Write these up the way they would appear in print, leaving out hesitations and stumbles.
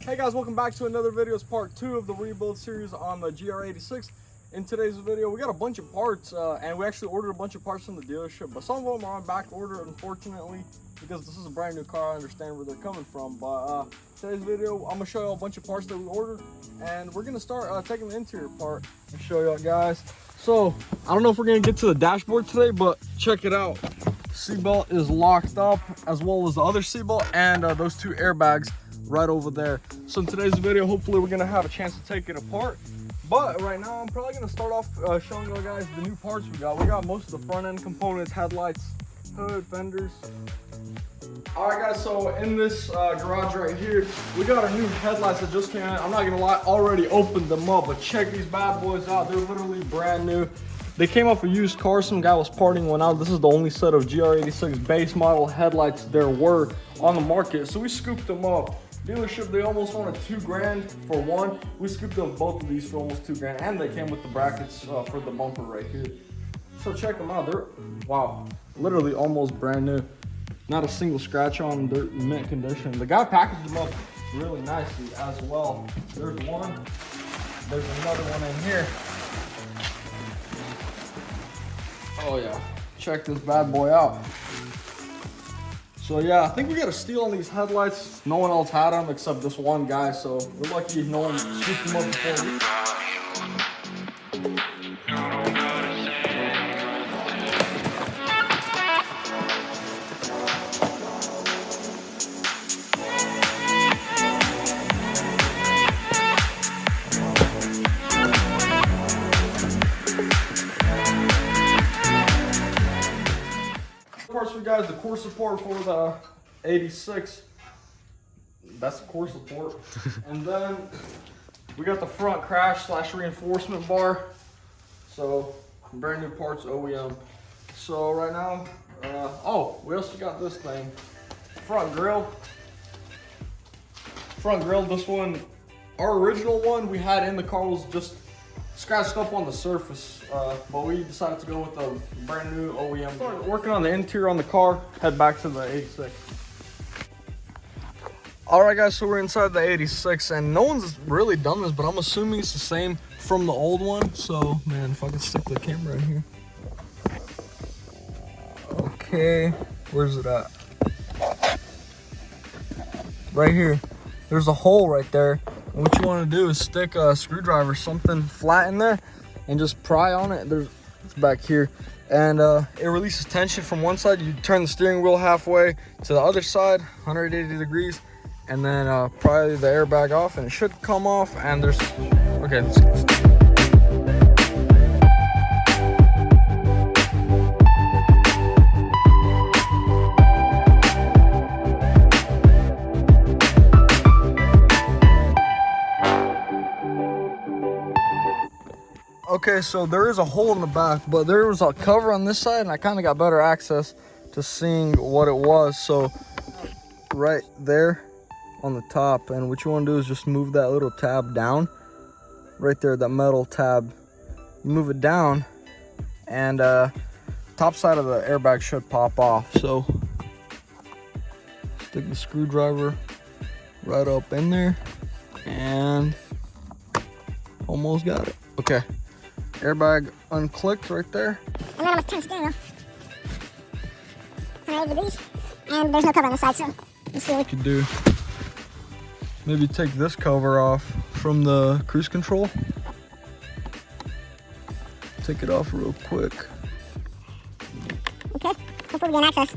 Hey guys, welcome back to another video. It's part 2 of the rebuild series on the GR86. In today's video, we got a bunch of parts and we actually ordered a bunch of parts from the dealership, but some of them are on back order, unfortunately, because this is a brand new car. I understand where they're coming from, but today's video, I'm gonna show you a bunch of parts that we ordered, and we're gonna start taking the interior part and show y'all guys. So I don't know if we're gonna get to the dashboard today, but check it out. Seatbelt is locked up, as well as the other seatbelt and those two airbags right over there. So in today's video, hopefully we're gonna have a chance to take it apart, but right now I'm probably gonna start off showing you guys the new parts we got. We got most of the front end components, headlights, hood, fenders. All right guys, so in this garage right here, we got our new headlights that just came in. I'm not gonna lie, already opened them up, but check these bad boys out. They're literally brand new. They came off a used car. Some guy was parting one out. This is the only set of GR86 base model headlights there were on the market, so we scooped them up. Dealership, they almost wanted $2 grand for one. We scooped up both of these for almost $2 grand, and they came with the brackets for the bumper right here. So check them out. They're, wow, literally almost brand new. Not a single scratch on them. They're in mint condition. The guy packaged them up really nicely as well. There's one. There's another one in here. Oh yeah, check this bad boy out. So yeah, I think we got a steal on these headlights. No one else had them except this one guy, so we're lucky no one scooped them up before we. Parts for you guys, the core support for the 86. That's the core support. And then we got the front crash / reinforcement bar. So brand new parts, OEM. So right now, oh, we also got this thing, front grill. This one, our original one we had in the car was just scratched up on the surface, but we decided to go with a brand new OEM. Started working on the interior on the car, head back to the 86. All right guys, so we're inside the 86, and no one's really done this, but I'm assuming it's the same from the old one. So man, if I can stick the camera in here. Okay, where's it at? Right here. There's a hole right there. And what you want to do is stick a screwdriver, something flat in there, and just pry on it. It's back here, and it releases tension from one side. You turn the steering wheel halfway to the other side, 180 degrees, and then pry the airbag off, and it should come off. And there's, okay. Okay, so there is a hole in the back, but there was a cover on this side, and I kind of got better access to seeing what it was. So right there on the top, and what you want to do is just move that little tab down right there, that metal tab. You move it down, and top side of the airbag should pop off. So stick the screwdriver right up in there, and almost got it. Okay, airbag unclicked right there. And then I'm going to turn the steering wheel. Turn over these. And there's no cover on the side, so you see what you could do. Maybe take this cover off from the cruise control. Take it off real quick. Okay, hopefully we get access.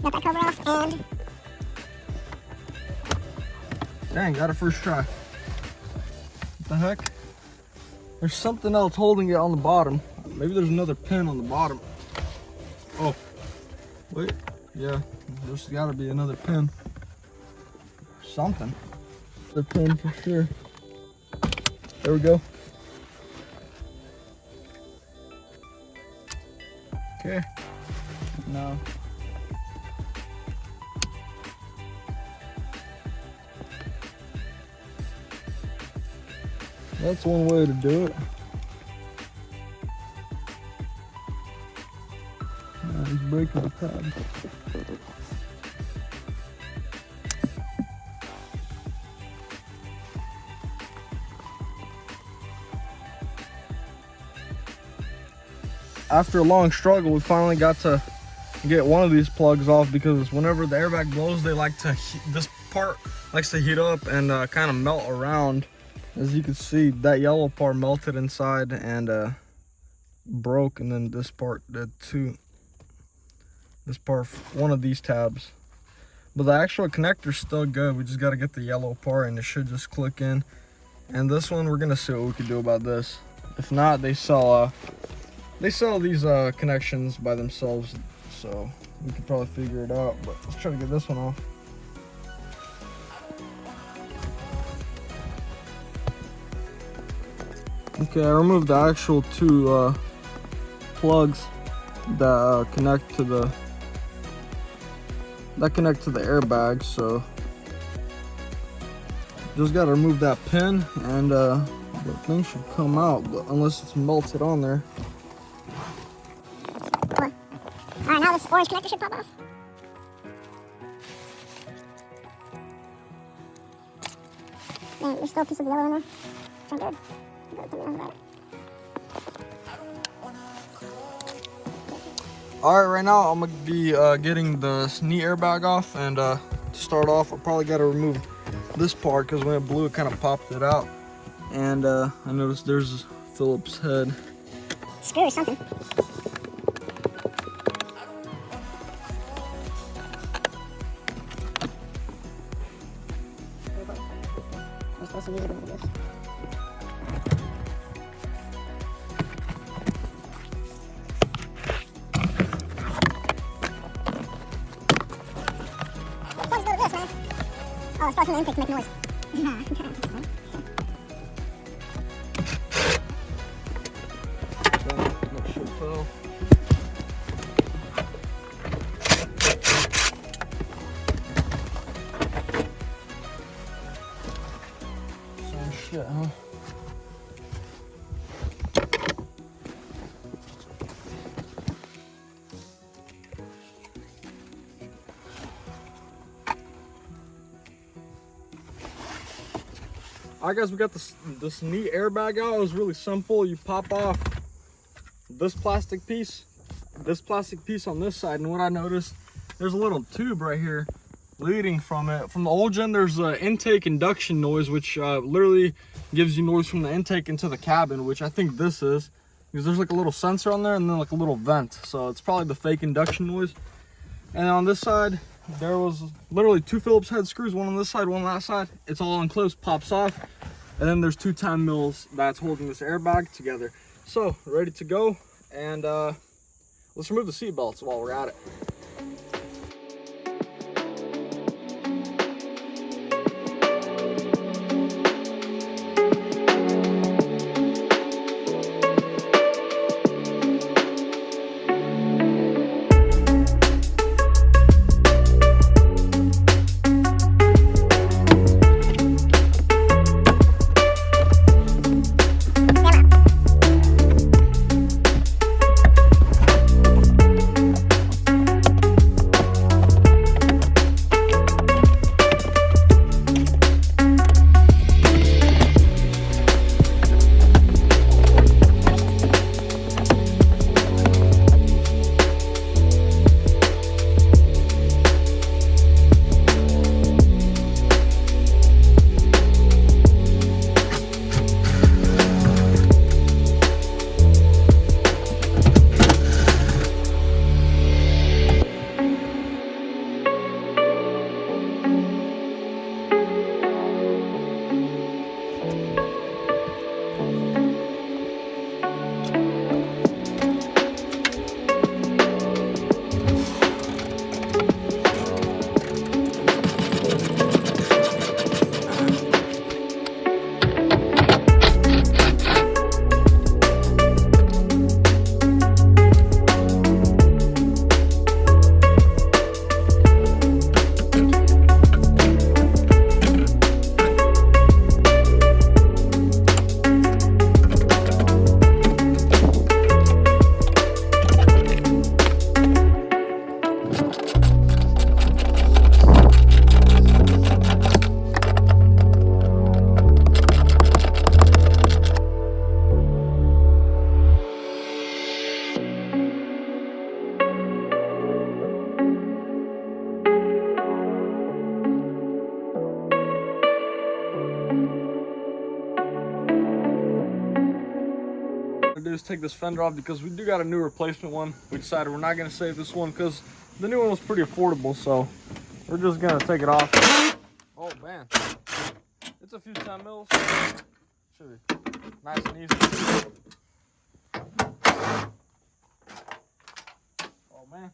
Got that cover off, and dang, got it first try. What the heck? There's something else holding it on the bottom. Maybe there's another pin on the bottom. Oh, wait, yeah, there's gotta be another pin. Something. The pin for sure. There we go. Okay, now. That's one way to do it. He's breaking the tab. after a long struggle, we finally got to get one of these plugs off, because whenever the airbag blows, they like to this part likes to heat up and kind of melt around. As you can see, that yellow part melted inside and broke, and then this part did too. This part, one of these tabs. But the actual connector's still good. We just got to get the yellow part and it should just click in. And this one, we're gonna see what we can do about this. If not, they sell these connections by themselves, so we could probably figure it out. But let's try to get this one off. Okay, I removed the actual two plugs that connect to the airbag, so just gotta remove that pin and the thing should come out, but unless it's melted on there. Alright, now this orange connector should pop off. Man, there's still a piece of the yellow in there. Sound good? You gotta put me on that. Alright, right now I'm gonna be getting the knee airbag off, and to start off, I probably gotta remove this part because when it blew, it kind of popped it out. And I noticed there's Phillips head. Screw or something. I'm supposed to use it with this. Oh, it's supposed to intake to make noise. That should fail. Same shit, huh? Alright guys, we got this knee airbag out. It was really simple. You pop off this plastic piece on this side, and what I noticed, there's a little tube right here leading from it. From the old gen, there's an intake induction noise, which literally gives you noise from the intake into the cabin, which I think this is, because there's like a little sensor on there and then like a little vent, so it's probably the fake induction noise. And on this side, there was literally two Phillips head screws, one on this side, one on that side. It's all enclosed, pops off, and then there's 2 10 mils that's holding this airbag together. So ready to go, and let's remove the seat belts while we're at it. is take this fender off because we do got a new replacement one. We decided we're not gonna save this one because the new one was pretty affordable, so we're just gonna take it off. Oh man, it's a few 10 mils. Should be nice and easy. Oh man.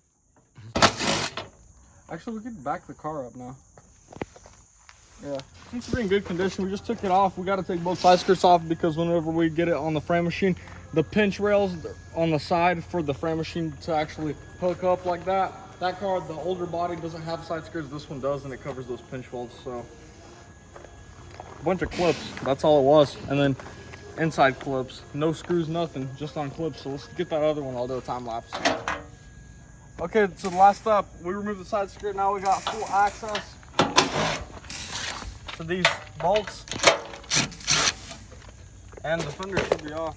Actually, we could back the car up now. Yeah, seems to be in good condition. We just took it off. We got to take both side skirts off because whenever we get it on the frame machine, the pinch rails on the side for the frame machine to actually hook up like that. That car, the older body, doesn't have side skirts. This one does, and it covers those pinch welds. So, a bunch of clips. That's all it was. And then inside clips. No screws, nothing. Just on clips. So let's get that other one. I'll do a time lapse. Okay, so the last step, we removed the side skirt. Now we got full access to these bolts, and the fender should be off.